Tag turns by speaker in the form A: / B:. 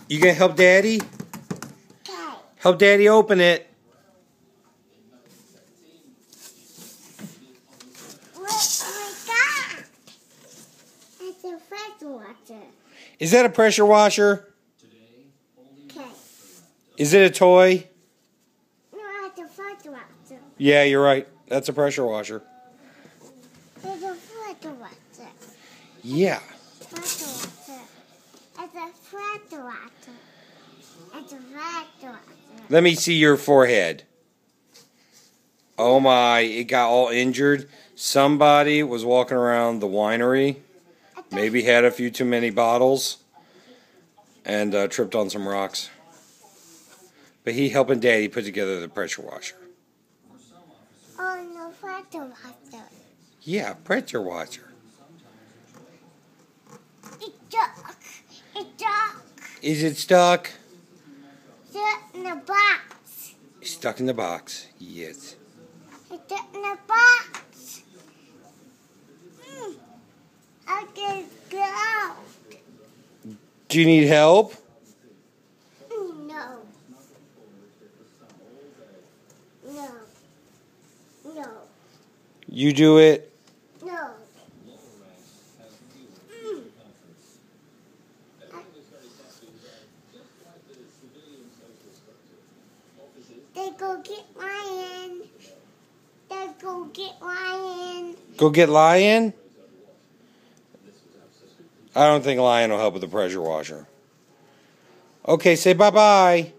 A: You gonna help Daddy?
B: Okay.
A: Help Daddy open it.
B: Oh my God! It's a pressure washer.
A: Is that a pressure washer?
B: Okay.
A: Is it a toy?
B: No, it's a pressure washer.
A: Yeah, you're right. That's a pressure washer.
B: It's a pressure washer.
A: Yeah.
B: Pressure washer. It's a pressure washer. It's a pressure washer.
A: Let me see your forehead. Oh my, it got all injured. Somebody was walking around the winery, maybe had a few too many bottles, and tripped on some rocks. But he helping Daddy put together the pressure washer.
B: Oh, no pressure washer.
A: Yeah, pressure washer.
B: It's stuck. It's stuck.
A: Is it stuck?
B: It's in the box.
A: Stuck in the box. Yes.
B: It's in the box. I can get out.
A: Do you need help?
B: No. No. No.
A: You do it.
B: No. They go get Lion. They go get Lion.
A: Go get Lion? I don't think Lion will help with the pressure washer. Okay, say bye-bye.